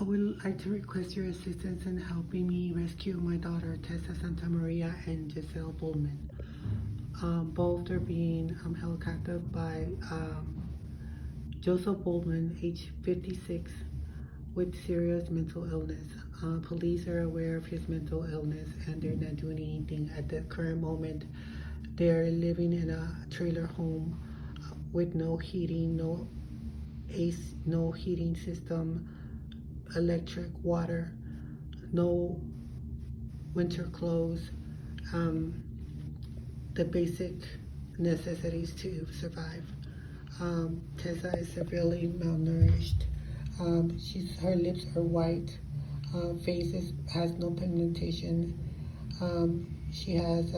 I would like to request your assistance in helping me rescue my daughter Tessa Santa Maria and Giselle Bowman. Both are being held captive by Joseph Bowman, age 56, with serious mental illness. Police are aware of his mental illness and they're not doing anything at the current moment. They're living in a trailer home with no heating, no AC, no heating system, electric, water, no winter clothes, the basic necessities to survive. Tessa is severely malnourished. Her lips are white. Face has no pigmentation. She has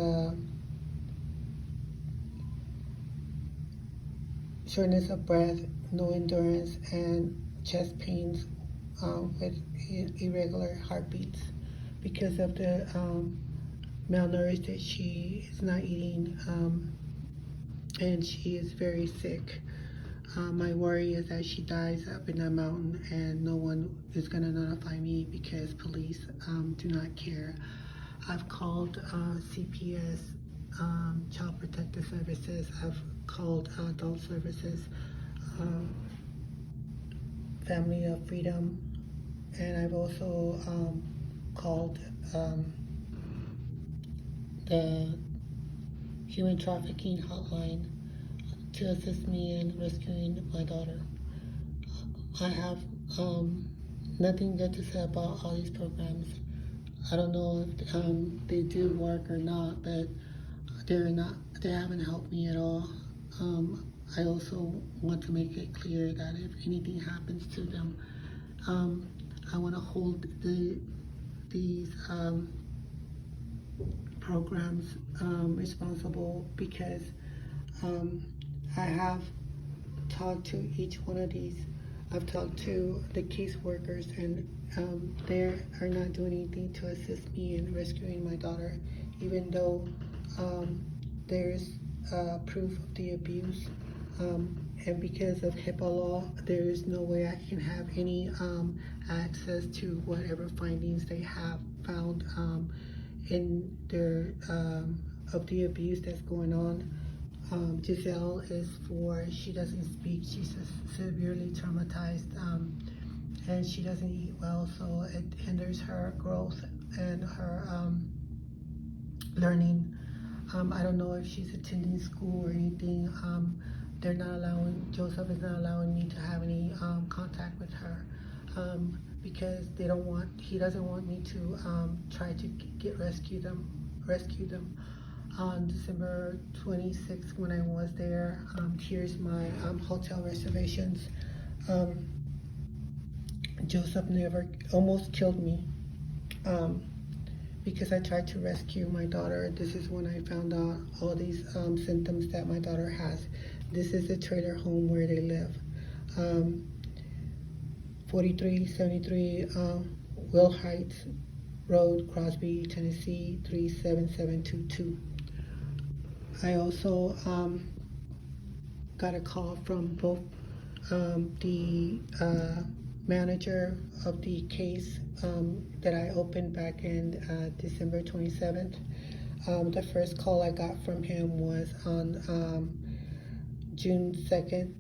shortness of breath, no endurance, and chest pains with irregular heartbeats because of the malnourished that she is not eating, and she is very sick. My worry is that she dies up in that mountain and no one is going to notify me because police do not care. I've called CPS, Child Protective Services. I've called Adult Services, Family of Freedom, and I've also called the Human Trafficking Hotline to assist me in rescuing my daughter. I have nothing good to say about all these programs. I don't know if they do work or not, but they haven't helped me at all. I also want to make it clear that if anything happens to them, I want to hold these programs responsible because I have talked to each one of these. I've talked to the caseworkers and they are not doing anything to assist me in rescuing my daughter, even though there's proof of the abuse. And because of HIPAA law, there is no way I can have any access to whatever findings they have found in their of the abuse that's going on. Giselle she doesn't speak, she's severely traumatized, and she doesn't eat well, so it hinders her growth and her learning. I don't know if she's attending school or anything. Joseph is not allowing me to have any contact with her because he doesn't want me to try to rescue them. On December 26th, when I was there, here's my hotel reservations. Joseph almost killed me because I tried to rescue my daughter. This is when I found out all these symptoms that my daughter has. This is the trailer home where they live. 4373 Will Heights Road, Cosby, Tennessee 37722. I also got a call from both the manager of the case that I opened back in December 27th. The first call I got from him was on June 2nd,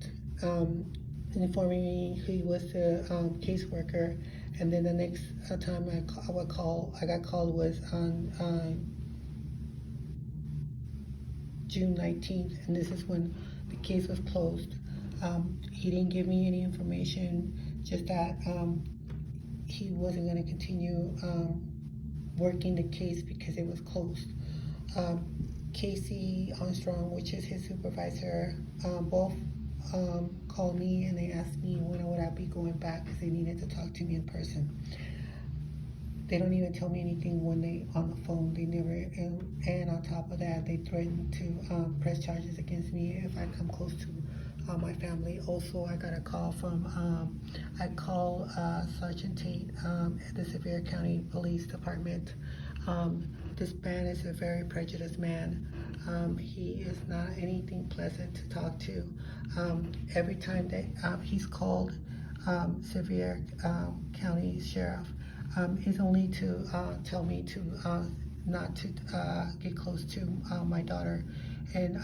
informing me he was the caseworker, and then the next time I got called was on June 19th, and this is when the case was closed. He didn't give me any information, just that he wasn't going to continue working the case because it was closed. Casey Armstrong, which is his supervisor, both called me and they asked me when would I be going back because they needed to talk to me in person. They don't even tell me anything when they on the phone. They never, and on top of that, they threatened to press charges against me if I come close to my family. Also, I got a call from, I called Sergeant Tate at the Sevier County Police Department. This man is a very prejudiced man. He is not anything pleasant to talk to. Every time that he's called, Sevier County Sheriff is only to tell me to not to get close to my daughter. And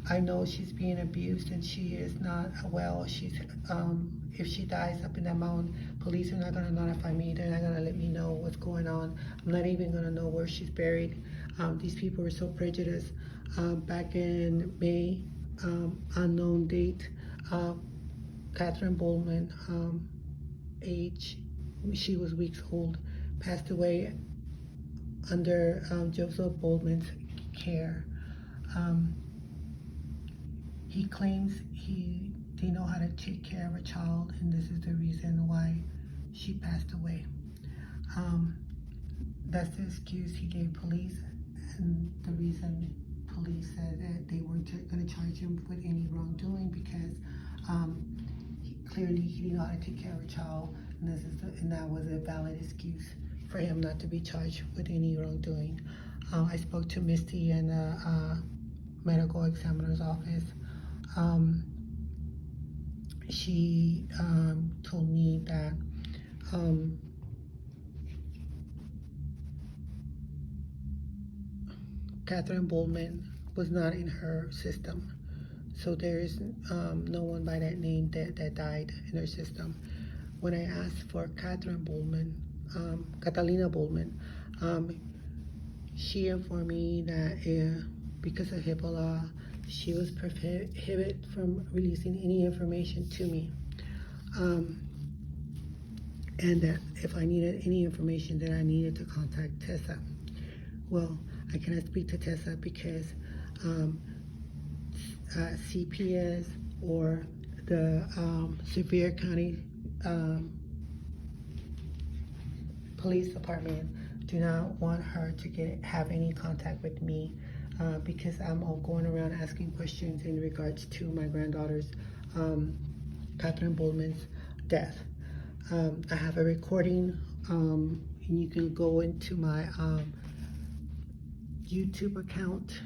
I know she's being abused and she is not well. If she dies up in that mountain, police are not going to notify me. They're not going to let me know what's going on. I'm not even going to know where she's buried. These people are so prejudiced. Back in May, unknown date, Catherine Bowman, age, she was weeks old, passed away under Joseph Bowman's care. He claims they know how to take care of a child, and this is the reason why she passed away. That's the excuse he gave police, and the reason police said that they weren't going to charge him with any wrongdoing because clearly he didn't know how to take care of a child, and that was a valid excuse for him not to be charged with any wrongdoing. I spoke to Misty in the medical examiner's office. She told me that Catherine Bowman was not in her system. So there is no one by that name that died in her system. When I asked for Catherine Bowman, Catalina Bowman, she informed me that because of HIPAA law, she was prohibited from releasing any information to me. And that if I needed any information, then I needed to contact Tessa. Well, I cannot speak to Tessa because CPS or the Sevier County Police Department do not want her to have any contact with me because I'm all going around asking questions in regards to my granddaughter's, Catherine Bowman's death. I have a recording, and you can go into my YouTube account,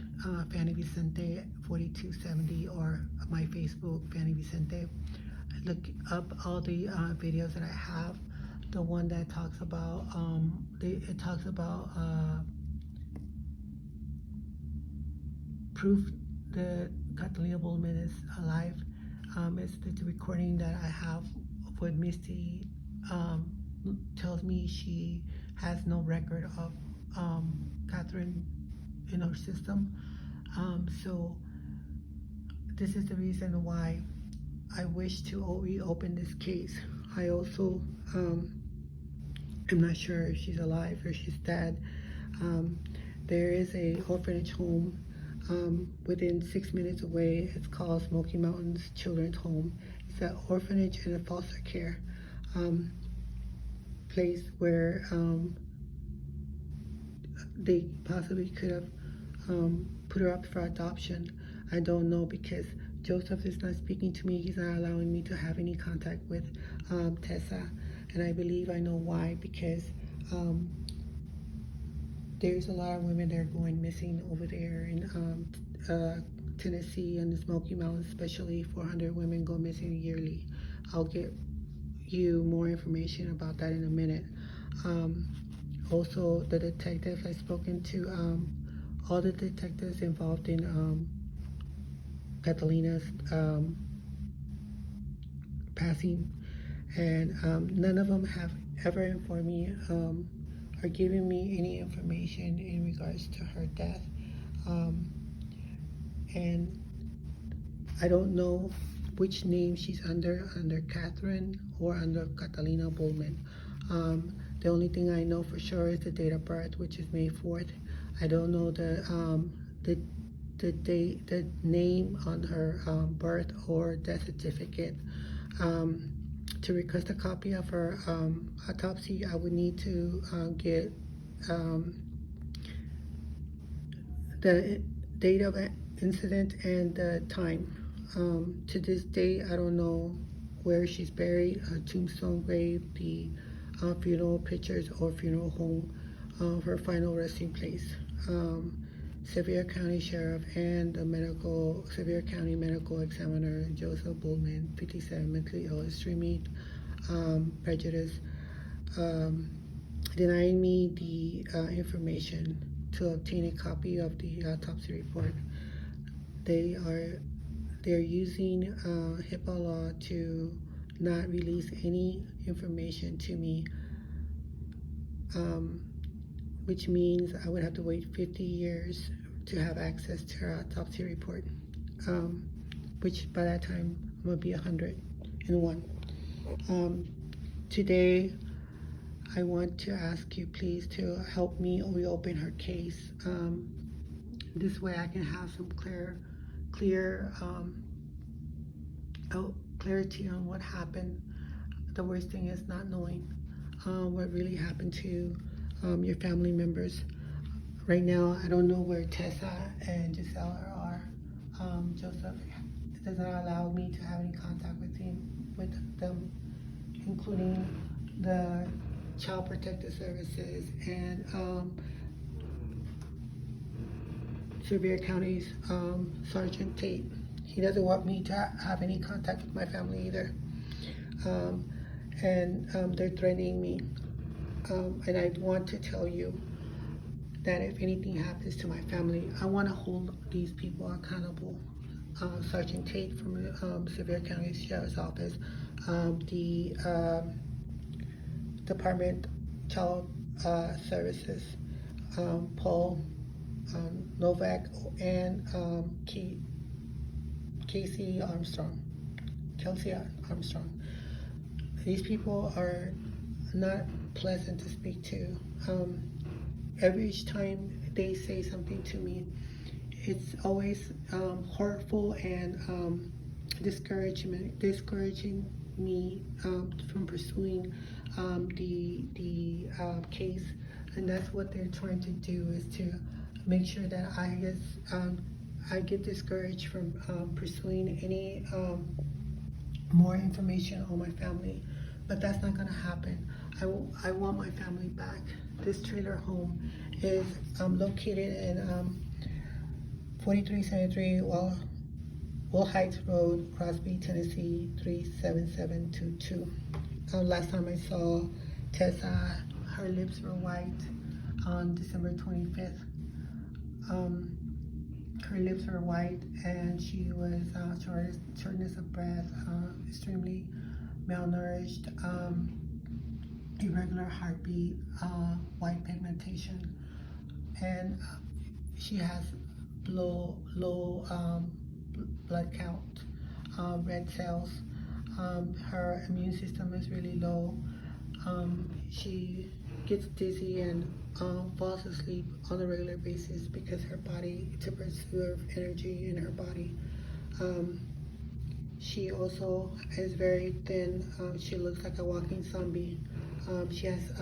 Fanny Vicente 4270, or my Facebook, Fanny Vicente. Look up all the videos that I have. The one that talks about it talks about proof that Catalina Bowman is alive. It's the recording that I have with Misty. Tells me she has no record of Catherine in her system. So this is the reason why I wish to reopen this case. I also am not sure if she's alive or she's dead. There is a orphanage home within 6 minutes away. It's called Smoky Mountain Children's Home. It's an orphanage and a foster care place where they possibly could have put her up for adoption. I don't know because Joseph is not speaking to me. He's not allowing me to have any contact with Tessa, and I believe I know why, because there's a lot of women that are going missing over there in Tennessee and the Smoky Mountains, especially 400 women go missing yearly. I'll get you more information about that in a minute. Also, the detectives I've spoken to, all the detectives involved in Catalina's passing, and none of them have ever informed me or given me any information in regards to her death. And I don't know which name she's under Catherine or under Catalina Bowman. The only thing I know for sure is the date of birth, which is May 4th. I don't know the date, the name on her birth or death certificate. To request a copy of her autopsy, I would need to get the date of incident and the time. To this day, I don't know where she's buried, her tombstone grave, the funeral pictures or funeral home, her final resting place. Sevier County Sheriff and the Sevier County Medical Examiner Joseph Bullman, 57, mentally ill, extremely prejudiced, denying me the information to obtain a copy of the autopsy report. They're using HIPAA law to not release any information to me, which means I would have to wait 50 years to have access to her autopsy report, which by that time I'm gonna be 101. Today, I want to ask you please to help me reopen her case. This way I can have some clarity on what happened. The worst thing is not knowing what really happened to your family members. Right now, I don't know where Tessa and Giselle are. Joseph does not allow me to have any contact with them, including the Child Protective Services and Sevier County's Sergeant Tate. He doesn't want me to have any contact with my family either. They're threatening me. And I want to tell you that if anything happens to my family, I want to hold these people accountable. Sergeant Tate from Sevier County Sheriff's Office, the Department Child Services, Paul Novak, and Kelsey Armstrong. These people are not pleasant to speak to. Every time they say something to me, it's always hurtful and discouraging me from pursuing the case, and that's what they're trying to do, is to make sure that I get discouraged from pursuing any more information on my family. But that's not going to happen. I want my family back. This trailer home is located in 4373 Will Heights Road, Cosby, Tennessee 37722. Last time I saw Tessa, her lips were white on December 25th. Her lips were white and she was shortness of breath, extremely malnourished, irregular heartbeat, white pigmentation, and she has low blood count, red cells. Her immune system is really low. She gets dizzy and falls asleep on a regular basis because her body, to preserve energy in her body. She also is very thin. She looks like a walking zombie. She has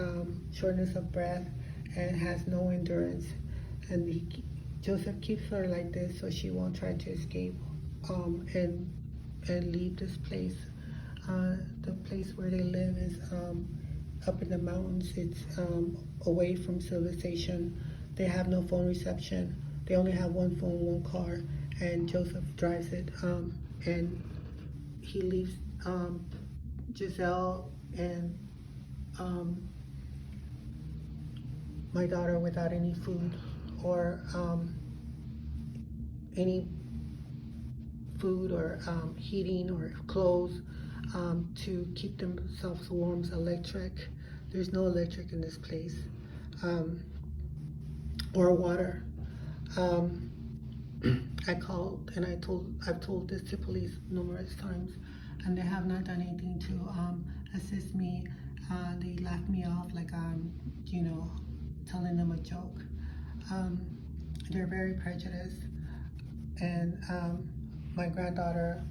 shortness of breath and has no endurance. And Joseph keeps her like this so she won't try to escape and leave this place. The place where they live is up in the mountains. It's away from civilization. They have no phone reception. They only have one phone, one car, and Joseph drives it. And he leaves Giselle and my daughter without any food or heating or clothes to keep themselves warm. Electric. There's no electric in this place, or water. I called and I've told this to police numerous times, and they have not done anything to assist me. They laughed me off like I'm, telling them a joke. They're very prejudiced, and my granddaughter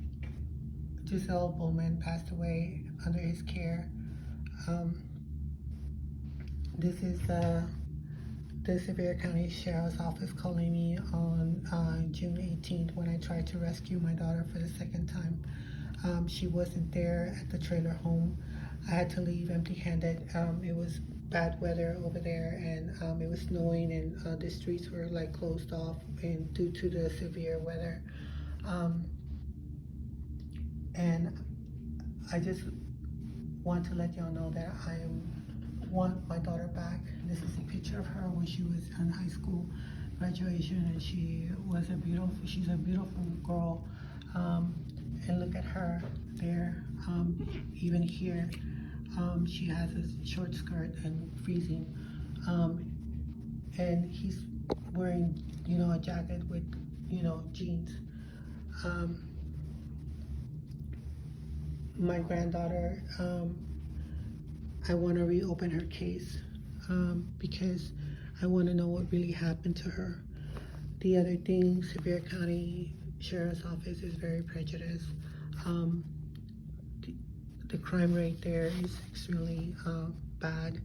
Giselle Bowman passed away under his care. This is the Sevier County Sheriff's Office calling me on June 18th when I tried to rescue my daughter for the second time. She wasn't there at the trailer home. I had to leave empty-handed. It was bad weather over there, and it was snowing, and the streets were like closed off, and due to the severe weather. Um, and I just want to let y'all know that want my daughter back. This is a picture of her when she was in high school graduation, and she's a beautiful girl. And look at her there, even here. She has a short skirt and freezing. And he's wearing, a jacket with, jeans. My granddaughter, I want to reopen her case because I want to know what really happened to her. The other thing, Sevier County Sheriff's Office is very prejudiced. Um, the crime rate there is extremely bad.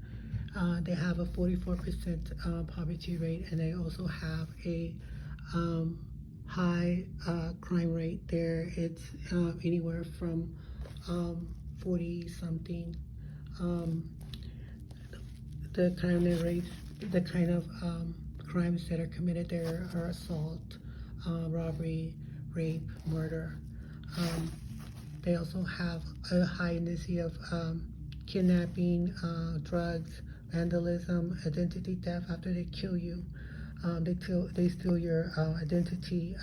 They have a 44% poverty rate, and they also have a high crime rate there. It's anywhere from 40 something. The kind of crimes that are committed there are assault, robbery, rape, murder. They also have a high intensity of kidnapping, drugs, vandalism, identity theft after they kill you. They steal your identity,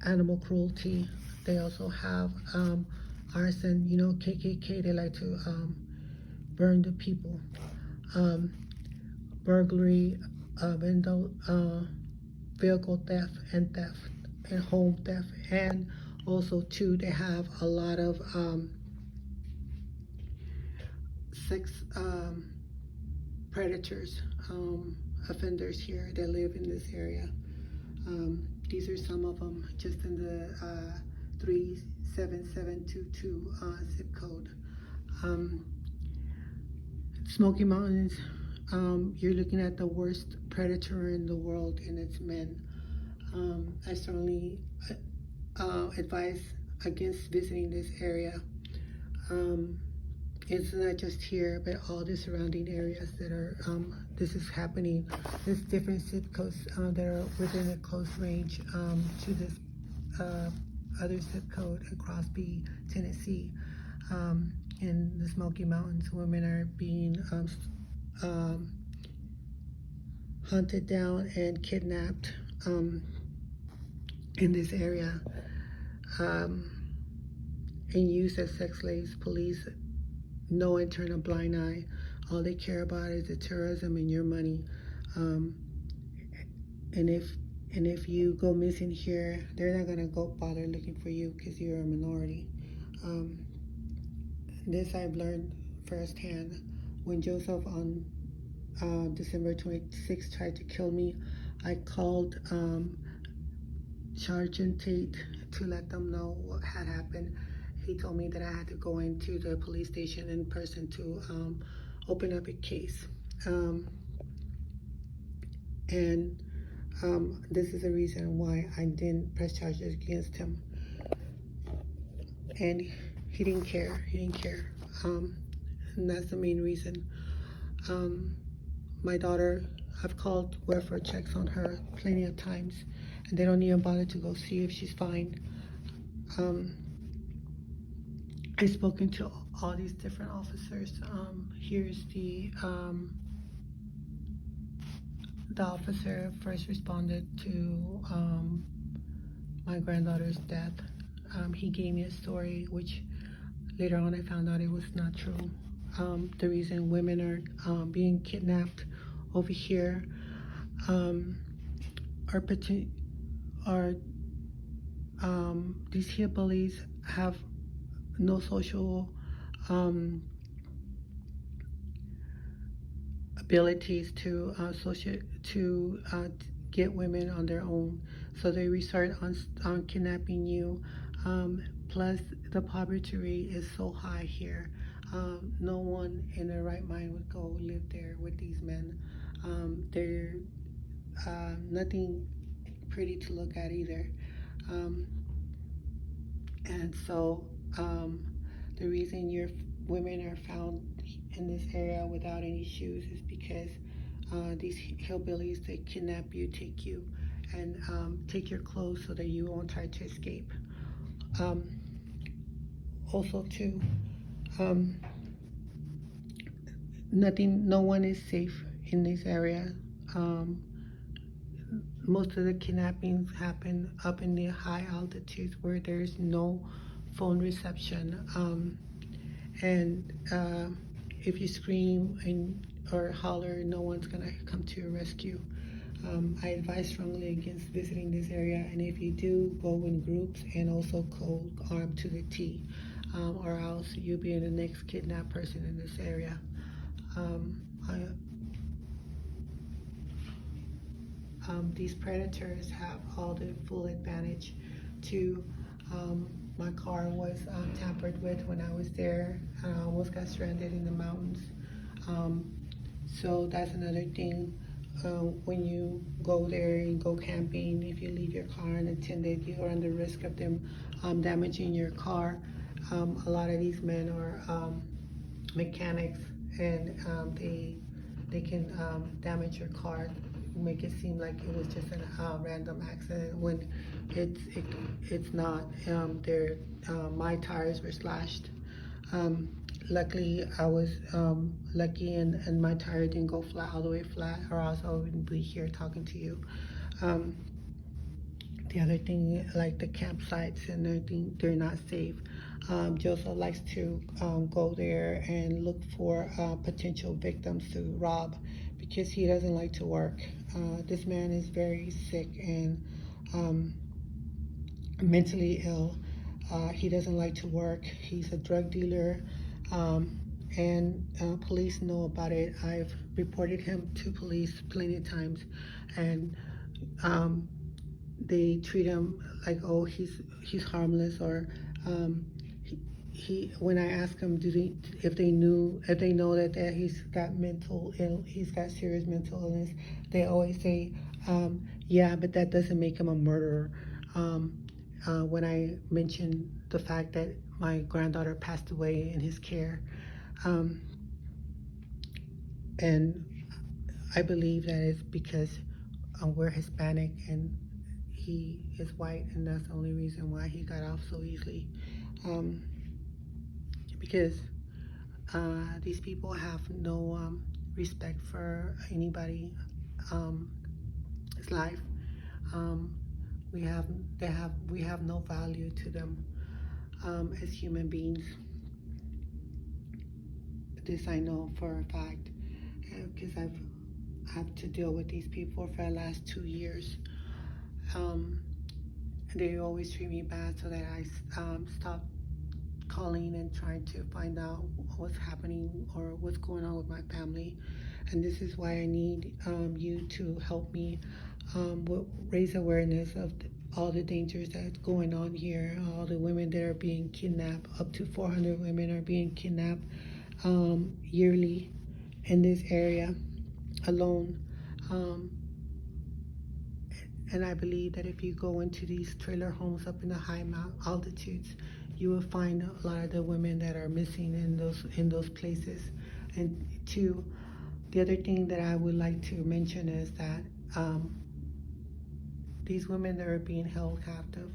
animal cruelty. They also have arson, KKK, they like to burn the people. Burglary, vehicle theft and home theft. And also too, they have a lot of sex predators, offenders here that live in this area. These are some of them just in the 37722 zip code. Smoky Mountains, you're looking at the worst predator in the world, and it's men. I strongly advise against visiting this area. It's not just here, but all the surrounding areas that are, this is happening. There's different zip codes that are within a close range to this other zip code in Cosby, Tennessee. In the Smoky Mountains, women are being hunted down and kidnapped in this area and used as sex slaves. Police know and turn a blind eye. All they care about is the terrorism and your money. And if you go missing here, they're not gonna go bother looking for you because you're a minority. This I've learned firsthand. When Joseph on December 26th tried to kill me, I called Sergeant Tate to let them know what had happened. He told me that I had to go into the police station in person to open up a case. This is the reason why I didn't press charges against him. And he didn't care. And that's the main reason. My daughter, I've called welfare checks on her plenty of times, and they don't even bother to go see if she's fine. I've spoken to all these different officers. Here's the officer first responded to my granddaughter's death. He gave me a story, which later on I found out it was not true. The reason women are being kidnapped over here are these hillbillies have no social abilities to get women on their own, so they resort on kidnapping you. Plus, the poverty rate is so high here. No one in their right mind would go live there with these men. They're nothing pretty to look at either. And so the reason your women are found in this area without any shoes is because these hillbillies, they kidnap you, take you, and take your clothes so that you won't try to escape. Um, Also, too, um, no one is safe in this area. Um, Most of the kidnappings happen up in the high altitudes where there's no phone reception. And if you scream or holler, no one's gonna come to your rescue. I advise strongly against visiting this area, and if you do, go in groups and also go armed to the T, or else you'll be the next kidnapped person in this area. I, these predators have all the full advantage to. My car was tampered with when I was there. I almost got stranded in the mountains. So that's another thing. When you go there and go camping, if you leave your car unattended, you are under risk of them damaging your car. A lot of these men are mechanics, and they can damage your car, make it seem like it was just a random accident when it's not. My tires were slashed. Luckily, I was lucky, and my tire didn't go flat, all the way flat, or else I wouldn't be here talking to you. The other thing, like the campsites and everything, they're not safe. Joseph likes to go there and look for potential victims to rob because he doesn't like to work. This man is very sick and mentally ill. He doesn't like to work. He's a drug dealer, and police know about it. I've reported him to police plenty of times, and they treat him like, oh, he's harmless, or he when I ask him, if they know that he's got serious mental illness, they always say, yeah, but that doesn't make him a murderer. When I mentioned the fact that my granddaughter passed away in his care, and I believe that it's because we're Hispanic and he is white, and that's the only reason why he got off so easily. Because these people have no respect for anybody's life. We have no value to them as human beings. This I know for a fact, because I've had to deal with these people for the last 2 years. They always treat me bad, so that I stop calling and trying to find out what's happening or what's going on with my family. And this is why I need you to help me raise awareness of all the dangers that's going on here, all the women that are being kidnapped. Up to 400 women are being kidnapped yearly in this area alone. And I believe that if you go into these trailer homes up in the high altitudes, you will find a lot of the women that are missing in those places. And two, the other thing that I would like to mention is that these women that are being held captive,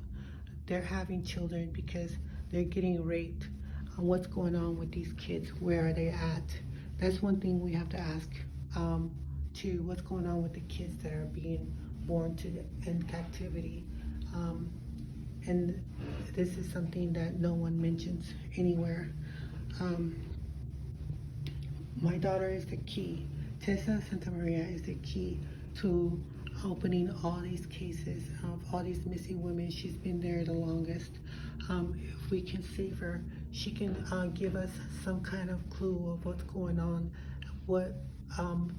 they're having children because they're getting raped. What's going on with these kids? Where are they at? That's one thing we have to ask. Too, what's going on with the kids that are being born in captivity? And this is something that no one mentions anywhere. My daughter is the key. Tessa Santa Maria is the key to opening all these cases of all these missing women. She's been there the longest. If we can save her, she can give us some kind of clue of what's going on,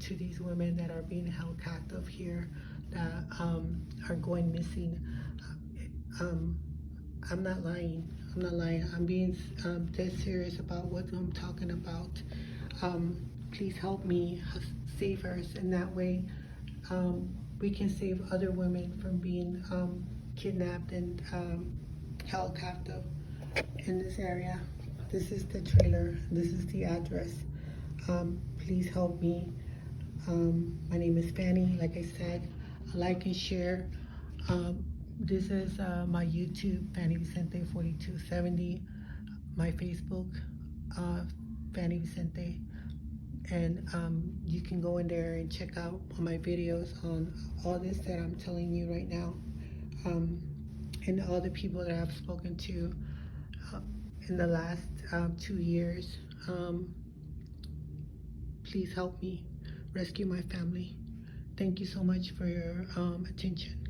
to these women that are being held captive here, that are going missing. I'm not lying. I'm being dead serious about what I'm talking about. Please help me save her, and that way we can save other women from being kidnapped and held captive in this area. This is the trailer. This is the address. Please help me. My name is Fanny. Like I said, like and share. This is my YouTube, Fanny Vicente 4270. My Facebook, Fanny Vicente. And you can go in there and check out my videos on all this that I'm telling you right now. And all the people that I've spoken to in the last 2 years. Please help me rescue my family. Thank you so much for your attention.